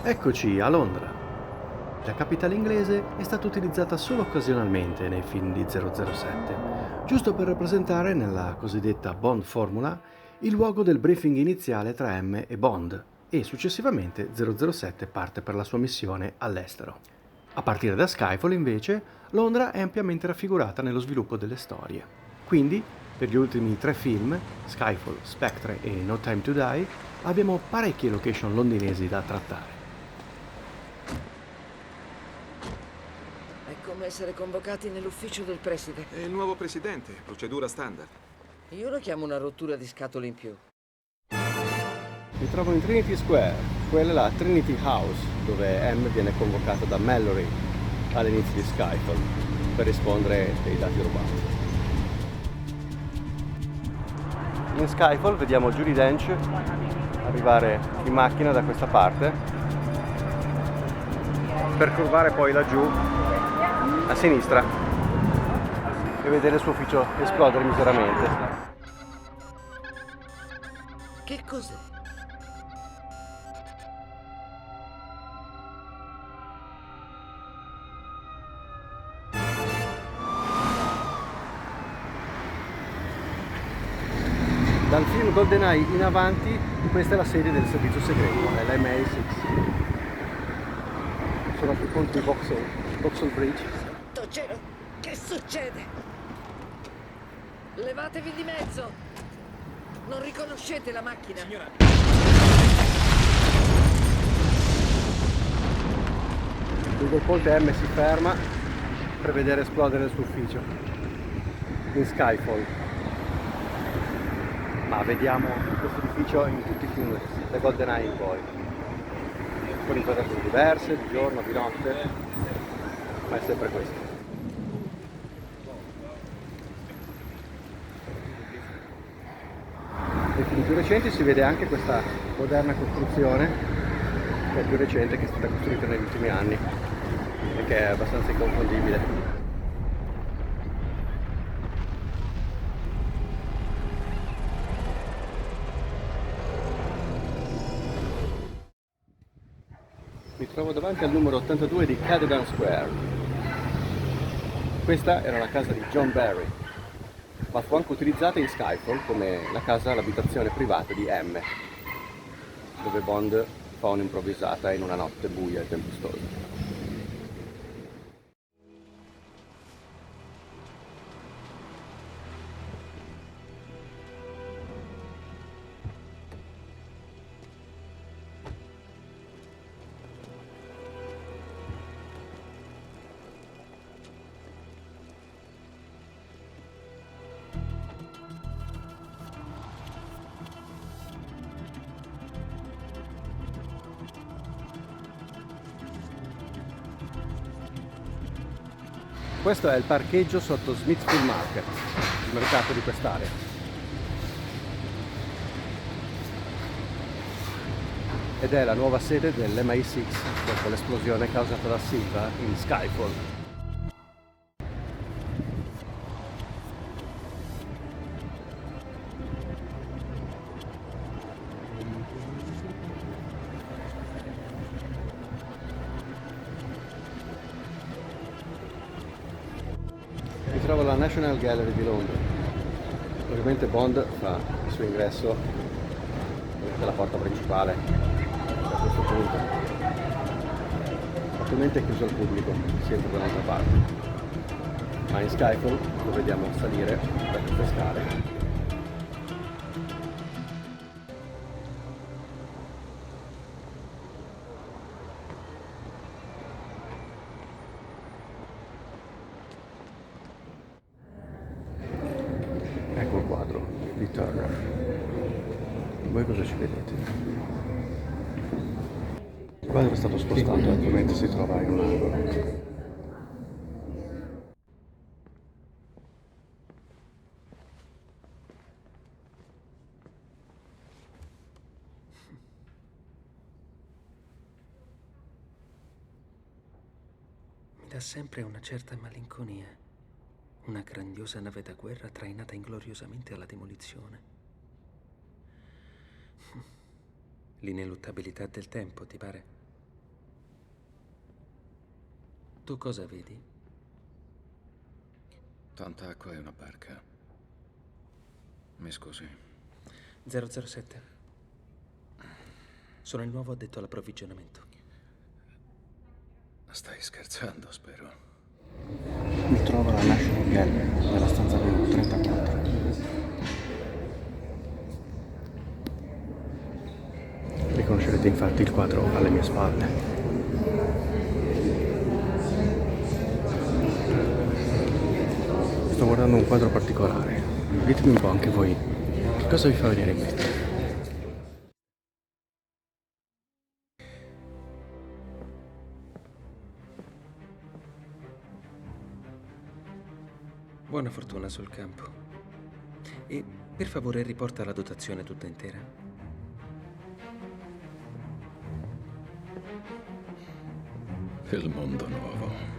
Eccoci a Londra. La capitale inglese è stata utilizzata solo occasionalmente nei film di 007, giusto per rappresentare nella cosiddetta Bond Formula il luogo del briefing iniziale tra M e Bond e successivamente 007 parte per la sua missione all'estero. A partire da Skyfall invece, Londra è ampiamente raffigurata nello sviluppo delle storie. Quindi, per gli ultimi 3 film, Skyfall, Spectre e No Time to Die, abbiamo parecchie location londinesi da trattare. È come essere convocati nell'ufficio del preside. È il nuovo presidente, procedura standard. Io lo chiamo una rottura di scatole in più. Mi trovo in Trinity Square, quella è la Trinity House, dove M viene convocato da Mallory all'inizio di Skyfall per rispondere dei dati rubati. In Skyfall vediamo Judi Dench arrivare in macchina da questa parte per curvare poi laggiù a sinistra e vedere il suo ufficio esplodere miseramente. Che cos'è? Dal film GoldenEye in avanti, questa è la sede del servizio segreto, è l'MI6. Sono a più punti di Vauxhall Bridge. Santo cielo! Che succede? Levatevi di mezzo! Non riconoscete la macchina? Signora, Lungo il ponte M si ferma per vedere esplodere il suo ufficio in Skyfall. Ma vediamo questo edificio in tutti i film, da GoldenEye in poi, con inquadrature diverse, di giorno, di notte, ma è sempre questo. Nei film più recenti si vede anche questa moderna costruzione, che è più recente, che è stata costruita negli ultimi anni e che è abbastanza inconfondibile. Mi trovo davanti al numero 82 di Cadogan Square. Questa era la casa di John Barry, ma fu anche utilizzata in Skyfall come l'abitazione privata di M, dove Bond fa un'improvvisata in una notte buia e tempestosa. Questo è il parcheggio sotto Smithfield Market, il mercato di quest'area. Ed è la nuova sede dell'MI6 dopo l'esplosione causata da Silva in Skyfall. Mi trovo alla National Gallery di Londra. Ovviamente Bond fa il suo ingresso dalla porta principale, da questo punto. Attualmente è chiuso al pubblico, si entra da un'altra parte. Ma in Skyfall lo vediamo salire da queste scale. Ecco il quadro di Turner. Voi cosa ci vedete? Il quadro è stato spostato, attualmente si trova in un angolo. Mi dà sempre una certa malinconia. Una grandiosa nave da guerra trainata ingloriosamente alla demolizione. L'ineluttabilità del tempo, ti pare? Tu cosa vedi? Tanta acqua e una barca. Mi scusi. 007. Sono il nuovo addetto all'approvvigionamento. Stai scherzando, spero. Mi trovo alla National Gallery, nella stanza numero 34. Riconoscerete infatti il quadro alle mie spalle. Sto guardando un quadro particolare. Ditemi un po' anche voi, che cosa vi fa venire in mente? Buona fortuna sul campo. E per favore riporta la dotazione tutta intera. Il mondo nuovo.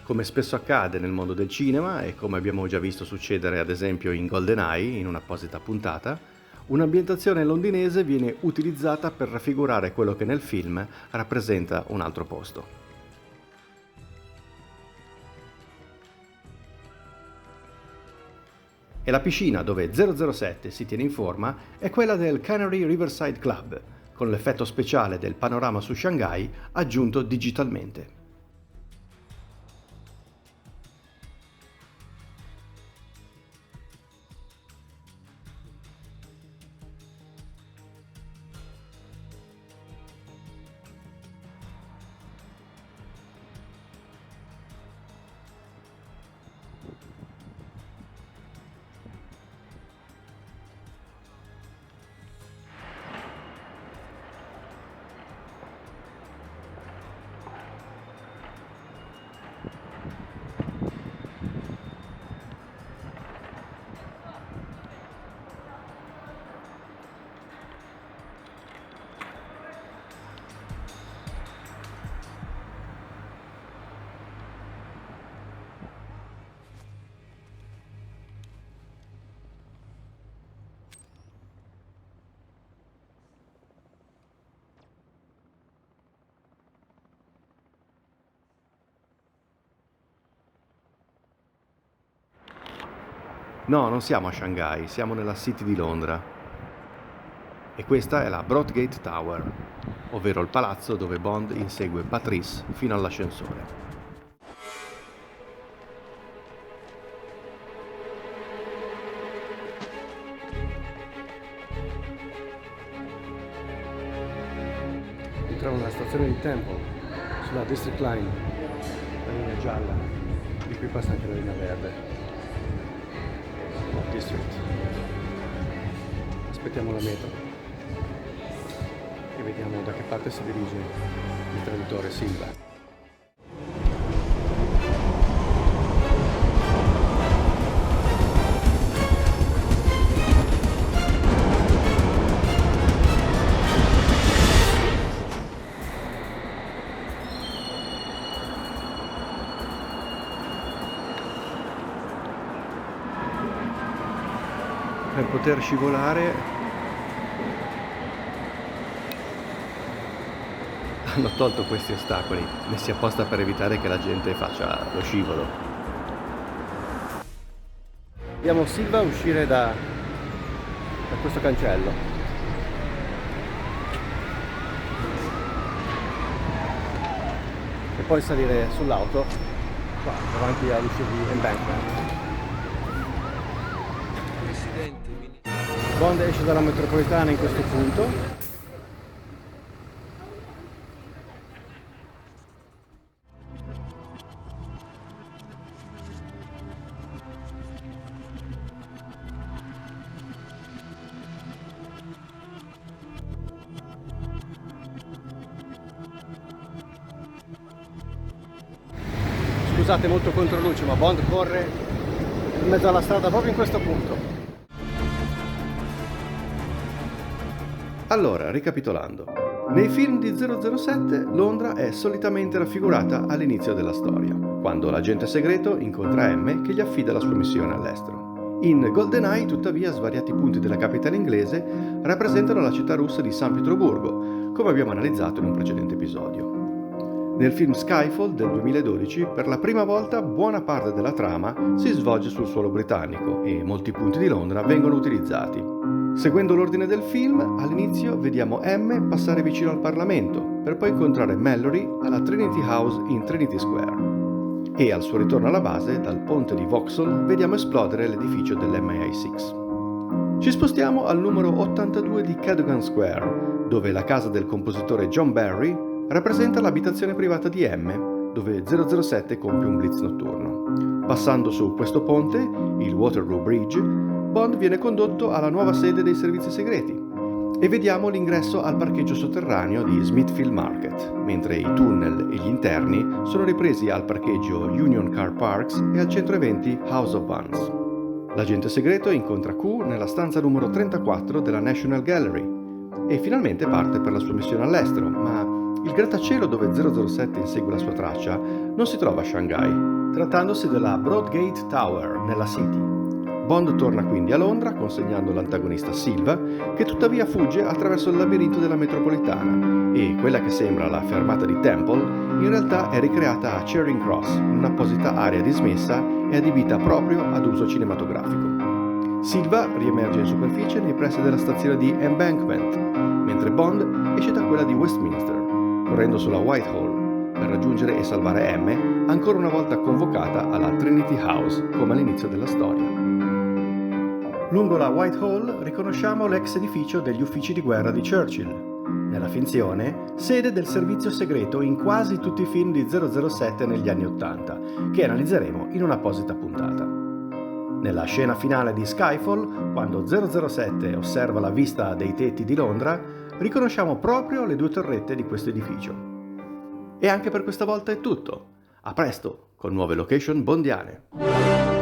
Come spesso accade nel mondo del cinema e come abbiamo già visto succedere ad esempio in GoldenEye in un'apposita puntata, un'ambientazione londinese viene utilizzata per raffigurare quello che nel film rappresenta un altro posto. E la piscina dove 007 si tiene in forma è quella del Canary Riverside Club, con l'effetto speciale del panorama su Shanghai aggiunto digitalmente. No, non siamo a Shanghai, siamo nella City di Londra. E questa è la Broadgate Tower, ovvero il palazzo dove Bond insegue Patrice fino all'ascensore. Mi trovo nella stazione di Temple, sulla District Line, la linea gialla, di cui passa anche la linea verde. District. Aspettiamo la metro e vediamo da che parte si dirige il traditore Silva. Per poter scivolare hanno tolto questi ostacoli, messi apposta per evitare che la gente faccia lo scivolo. Vediamo Silva uscire da questo cancello. E poi salire sull'auto qua, davanti all'uscita di Embankment. Bond esce dalla metropolitana in questo punto. Scusate, molto controluce, ma Bond corre in mezzo alla strada proprio in questo punto. Allora, ricapitolando, nei film di 007 Londra è solitamente raffigurata all'inizio della storia, quando l'agente segreto incontra M che gli affida la sua missione all'estero. In GoldenEye, tuttavia, svariati punti della capitale inglese rappresentano la città russa di San Pietroburgo, come abbiamo analizzato in un precedente episodio. Nel film Skyfall del 2012, per la prima volta buona parte della trama si svolge sul suolo britannico e molti punti di Londra vengono utilizzati. Seguendo l'ordine del film, all'inizio vediamo M passare vicino al Parlamento, per poi incontrare Mallory alla Trinity House in Trinity Square. E al suo ritorno alla base, dal ponte di Vauxhall, vediamo esplodere l'edificio dell'MI6. Ci spostiamo al numero 82 di Cadogan Square, dove la casa del compositore John Barry rappresenta l'abitazione privata di M, dove 007 compie un blitz notturno. Passando su questo ponte, il Waterloo Bridge, Bond viene condotto alla nuova sede dei servizi segreti e vediamo l'ingresso al parcheggio sotterraneo di Smithfield Market, mentre i tunnel e gli interni sono ripresi al parcheggio Union Car Parks e al centro eventi House of Vans. L'agente segreto incontra Q nella stanza numero 34 della National Gallery e finalmente parte per la sua missione all'estero, ma il grattacielo dove 007 insegue la sua traccia non si trova a Shanghai, trattandosi della Broadgate Tower nella City. Bond torna quindi a Londra consegnando l'antagonista Silva, che tuttavia fugge attraverso il labirinto della metropolitana e quella che sembra la fermata di Temple in realtà è ricreata a Charing Cross, in un'apposita area dismessa e adibita proprio ad uso cinematografico. Silva riemerge in superficie nei pressi della stazione di Embankment, mentre Bond esce da quella di Westminster, correndo sulla Whitehall per raggiungere e salvare M, ancora una volta convocata alla Trinity House, come all'inizio della storia. Lungo la Whitehall riconosciamo l'ex edificio degli uffici di guerra di Churchill, nella finzione sede del servizio segreto in quasi tutti i film di 007 negli anni '80, che analizzeremo in un'apposita puntata. Nella scena finale di Skyfall, quando 007 osserva la vista dei tetti di Londra, riconosciamo proprio le due torrette di questo edificio. E anche per questa volta è tutto. A presto, con nuove location bondiane.